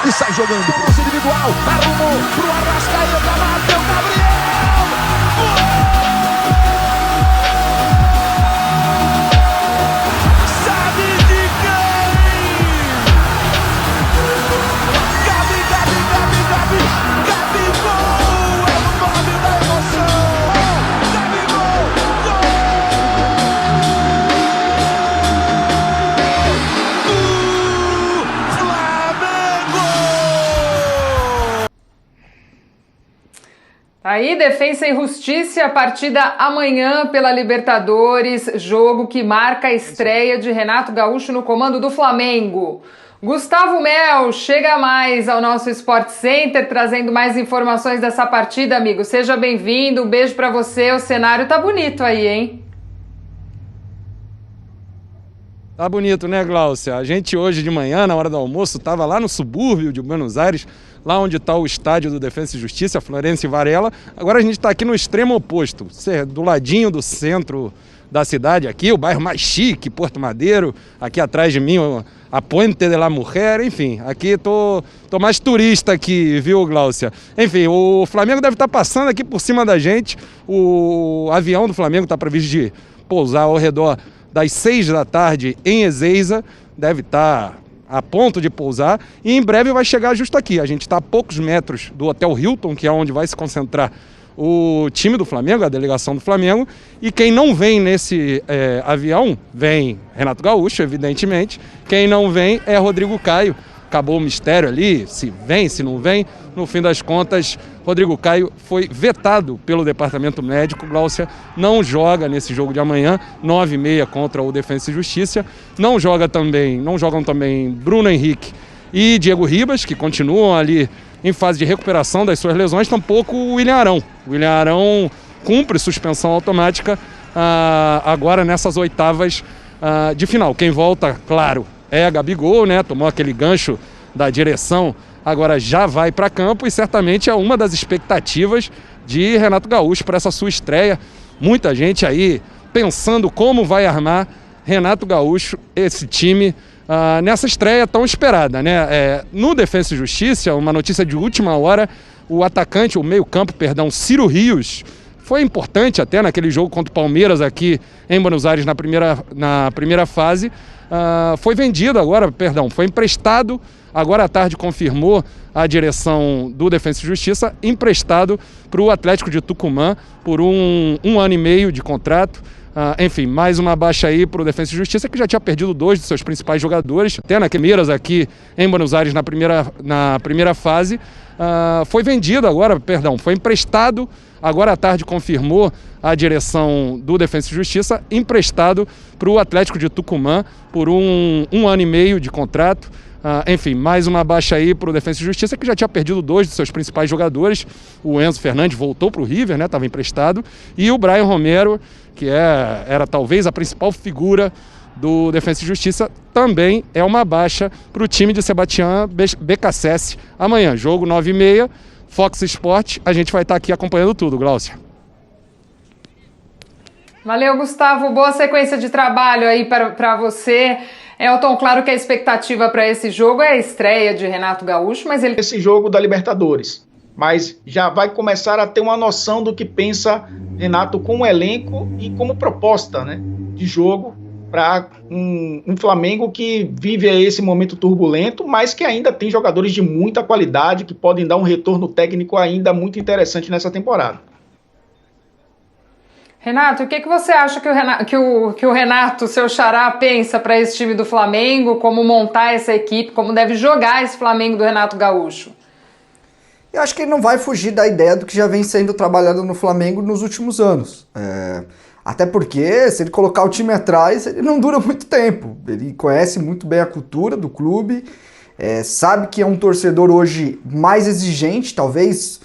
e sai jogando. Lance individual, arrumou pro Arrascaeta, bateu Gabriel! Sabe de quem? Gabigol! É o nome da emoção! Gabigol! Aí, Defensa e Justiça, a partida amanhã pela Libertadores, jogo que marca a estreia de Renato Gaúcho no comando do Flamengo. Gustavo Mel chega mais ao nosso Sport Center, trazendo mais informações dessa partida, amigo. Seja bem-vindo, um beijo pra você, o cenário tá bonito aí, hein? Tá bonito, né, Gláucia? A gente hoje de manhã, na hora do almoço, estava lá no subúrbio de Buenos Aires, lá onde está o estádio do Defensa e Justiça, Florencio Varela. Agora a gente está aqui no extremo oposto, do ladinho do centro da cidade aqui, o bairro mais chique, Porto Madeiro. Aqui atrás de mim, a Puente de la Mujer, enfim. Aqui tô mais turista aqui, viu, Gláucia? Enfim, o Flamengo deve estar passando aqui por cima da gente. O avião do Flamengo está previsto de pousar ao redor das 6 da tarde em Ezeiza, deve estar a ponto de pousar e em breve vai chegar justo aqui. A gente está a poucos metros do Hotel Hilton, que é onde vai se concentrar o time do Flamengo, a delegação do Flamengo, e quem não vem nesse avião, vem Renato Gaúcho, evidentemente, quem não vem é Rodrigo Caio. Acabou o mistério ali, se vem, se não vem. No fim das contas, Rodrigo Caio foi vetado pelo departamento médico. Gláucia não joga nesse jogo de amanhã, 9h30 contra o Defensa e Justiça. Não jogam também Bruno Henrique e Diego Ribas, que continuam ali em fase de recuperação das suas lesões, tampouco o William Arão. O William Arão cumpre suspensão automática agora nessas oitavas de final. Quem volta, claro, é a Gabigol, né? Tomou aquele gancho da direção, agora já vai para campo e certamente é uma das expectativas de Renato Gaúcho para essa sua estreia. Muita gente aí pensando como vai armar Renato Gaúcho esse time nessa estreia tão esperada, né? No Defensa e Justiça, uma notícia de última hora, o meio-campo, Ciro Rios, foi importante até naquele jogo contra o Palmeiras aqui em Buenos Aires na primeira fase. Foi emprestado, agora à tarde confirmou a direção do Defensa e Justiça, emprestado para o Atlético de Tucumã por um ano e meio de contrato. Enfim, mais uma baixa aí para o Defensa e Justiça, que já tinha perdido 2 de seus principais jogadores, até naquele Palmeiras aqui em Buenos Aires na primeira fase. Foi emprestado, agora à tarde confirmou a direção do Defensa e Justiça, emprestado para o Atlético de Tucumã por um ano e meio de contrato. Enfim, mais uma baixa aí para o Defensa e Justiça, que já tinha perdido 2 de seus principais jogadores. O Enzo Fernandes voltou para o River, né? Estava emprestado. E o Brian Romero, que era talvez a principal figura do Defensa e Justiça, também é uma baixa para o time de Sebastián Becassese. Amanhã, jogo 9h30, Fox Sport, a gente vai estar aqui acompanhando tudo, Gláucia. Valeu, Gustavo. Boa sequência de trabalho aí para você. Elton, claro que a expectativa para esse jogo é a estreia de Renato Gaúcho, mas ele... Esse jogo da Libertadores, mas já vai começar a ter uma noção do que pensa Renato como elenco e como proposta, né, de jogo para um Flamengo que vive esse momento turbulento, mas que ainda tem jogadores de muita qualidade que podem dar um retorno técnico ainda muito interessante nessa temporada. Renato, o que você acha que o Renato, seu xará, pensa para esse time do Flamengo, como montar essa equipe, como deve jogar esse Flamengo do Renato Gaúcho? Eu acho que ele não vai fugir da ideia do que já vem sendo trabalhado no Flamengo nos últimos anos. Até porque, se ele colocar o time atrás, ele não dura muito tempo. Ele conhece muito bem a cultura do clube, sabe que é um torcedor hoje mais exigente, talvez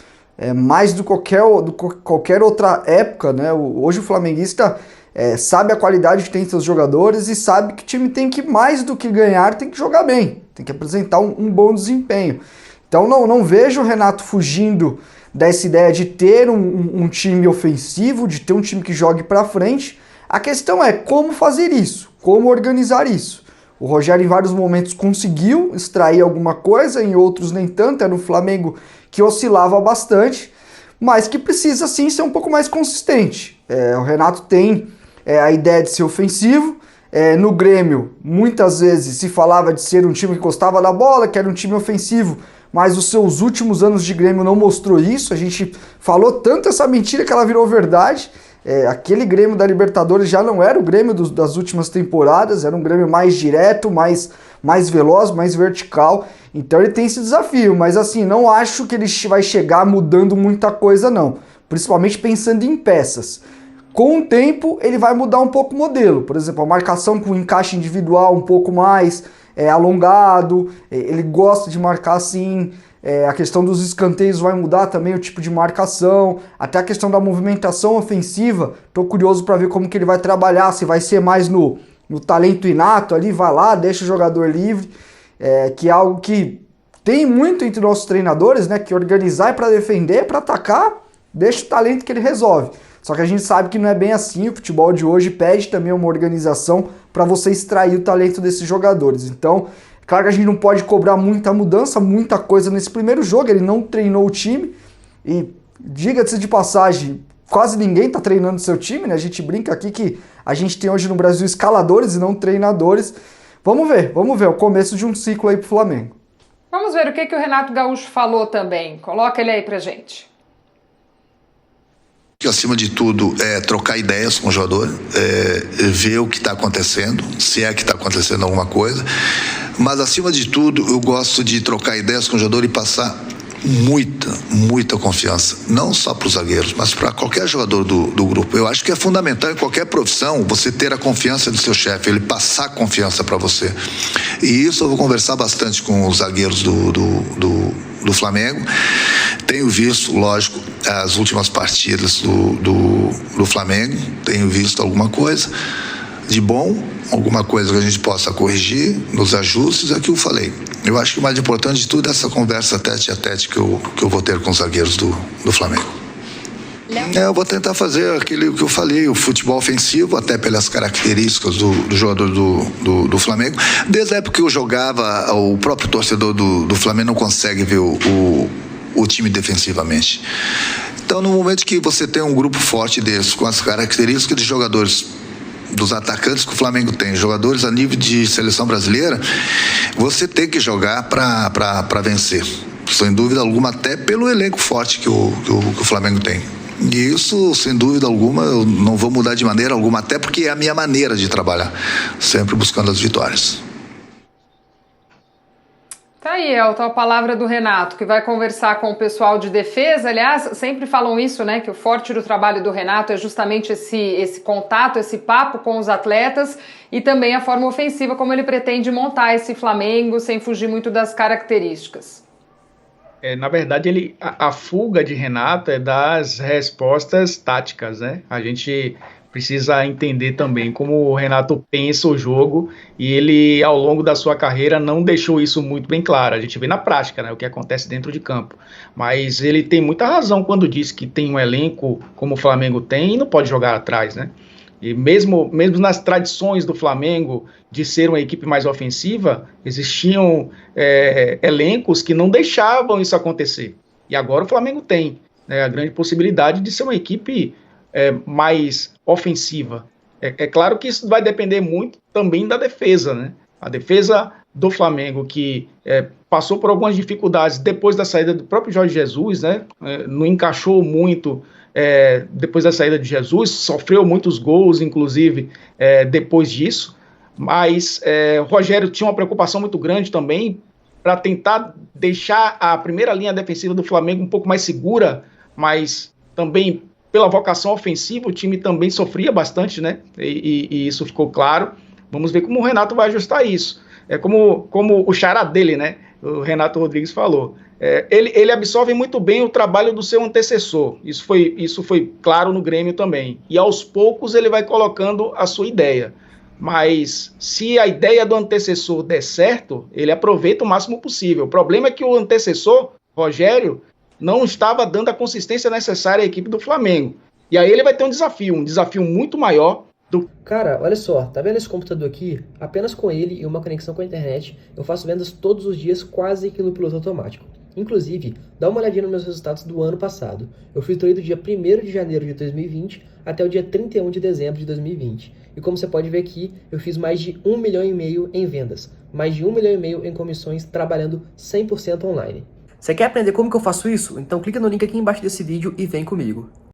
mais do que qualquer outra época, né? Hoje o flamenguista sabe a qualidade que tem seus jogadores e sabe que o time tem que, mais do que ganhar, tem que jogar bem, tem que apresentar um bom desempenho. Então não vejo o Renato fugindo dessa ideia de ter um time ofensivo, de ter um time que jogue para frente. A questão é como fazer isso, como organizar isso. O Rogério em vários momentos conseguiu extrair alguma coisa, em outros nem tanto. Era um Flamengo que oscilava bastante, mas que precisa sim ser um pouco mais consistente. O Renato tem a ideia de ser ofensivo. No Grêmio, muitas vezes se falava de ser um time que gostava da bola, que era um time ofensivo, mas os seus últimos anos de Grêmio não mostrou isso. A gente falou tanto essa mentira que ela virou verdade. Aquele Grêmio da Libertadores já não era o Grêmio das últimas temporadas, era um Grêmio mais direto, mais veloz, mais vertical. Então ele tem esse desafio, mas assim, não acho que ele vai chegar mudando muita coisa não, principalmente pensando em peças. Com o tempo, ele vai mudar um pouco o modelo. Por exemplo, a marcação com encaixe individual um pouco mais alongado, ele gosta de marcar assim. A questão dos escanteios vai mudar também o tipo de marcação. Até a questão da movimentação ofensiva, estou curioso para ver como que ele vai trabalhar, se vai ser mais no talento inato ali, vai lá, deixa o jogador livre, que é algo que tem muito entre nossos treinadores, né? Que organizar é para defender, é para atacar, deixa o talento que ele resolve. Só que a gente sabe que não é bem assim, o futebol de hoje pede também uma organização para você extrair o talento desses jogadores. Então, claro que a gente não pode cobrar muita mudança, muita coisa nesse primeiro jogo, ele não treinou o time, e diga-se de passagem, quase ninguém está treinando seu time, né? A gente brinca aqui que a gente tem hoje no Brasil escaladores e não treinadores. Vamos ver, o começo de um ciclo aí pro Flamengo. Vamos ver o que o Renato Gaúcho falou também, coloca ele aí pra gente. Que acima de tudo é trocar ideias com o jogador, ver o que está acontecendo, se é que está acontecendo alguma coisa, mas acima de tudo eu gosto de trocar ideias com o jogador e passar muita confiança, não só para os zagueiros, mas para qualquer jogador do grupo. Eu acho que é fundamental em qualquer profissão você ter a confiança do seu chefe, ele passar confiança para você, e isso eu vou conversar bastante com os zagueiros do Flamengo. Tenho visto, lógico, as últimas partidas do Flamengo, tenho visto alguma coisa de bom, alguma coisa que a gente possa corrigir nos ajustes, é que eu falei. Eu acho que o mais importante de tudo é essa conversa tete a tete que eu vou ter com os zagueiros do Flamengo. Eu vou tentar fazer aquilo que eu falei, o futebol ofensivo, até pelas características do jogador do Flamengo. Desde a época que eu jogava, o próprio torcedor do Flamengo não consegue ver o time defensivamente. Então, no momento que você tem um grupo forte desse, com as características de jogadores, dos atacantes que o Flamengo tem, jogadores a nível de seleção brasileira, você tem que jogar para vencer. Sem dúvida alguma, até pelo elenco forte que o Flamengo tem. E isso, sem dúvida alguma, eu não vou mudar de maneira alguma, até porque é a minha maneira de trabalhar, sempre buscando as vitórias. Tá aí, Elton, a palavra do Renato, que vai conversar com o pessoal de defesa. Aliás, sempre falam isso, né, que o forte do trabalho do Renato é justamente esse contato, esse papo com os atletas e também a forma ofensiva, como ele pretende montar esse Flamengo sem fugir muito das características. Na verdade, a fuga de Renato é das respostas táticas, né? A gente precisa entender também como o Renato pensa o jogo, e ele, ao longo da sua carreira, não deixou isso muito bem claro. A gente vê na prática, né, o que acontece dentro de campo. Mas ele tem muita razão quando diz que tem um elenco como o Flamengo tem e não pode jogar atrás, né? E mesmo nas tradições do Flamengo de ser uma equipe mais ofensiva, existiam elencos que não deixavam isso acontecer. E agora o Flamengo tem, né, a grande possibilidade de ser uma equipe mais ofensiva. É claro que isso vai depender muito também da defesa, né? A defesa do Flamengo, que passou por algumas dificuldades depois da saída do próprio Jorge Jesus, né? Não encaixou muito depois da saída de Jesus, sofreu muitos gols, inclusive, depois disso, mas o Rogério tinha uma preocupação muito grande também para tentar deixar a primeira linha defensiva do Flamengo um pouco mais segura, mas também pela vocação ofensiva o time também sofria bastante, né? E isso ficou claro. Vamos ver como o Renato vai ajustar isso. É como o xará dele, né? O Renato Rodrigues falou. Ele absorve muito bem o trabalho do seu antecessor. Isso foi claro no Grêmio também. E aos poucos ele vai colocando a sua ideia. Mas se a ideia do antecessor der certo, ele aproveita o máximo possível. O problema é que o antecessor, Rogério, não estava dando a consistência necessária à equipe do Flamengo. E aí ele vai ter um desafio muito maior Cara, olha só, tá vendo esse computador aqui? Apenas com ele e uma conexão com a internet, eu faço vendas todos os dias quase que no piloto automático. Inclusive, dá uma olhadinha nos meus resultados do ano passado. Eu filtrei do dia 1º de janeiro de 2020 até o dia 31 de dezembro de 2020. E como você pode ver aqui, eu fiz mais de 1,5 milhão em vendas, mais de 1,5 milhão em comissões, trabalhando 100% online. Você quer aprender como que eu faço isso? Então clica no link aqui embaixo desse vídeo e vem comigo.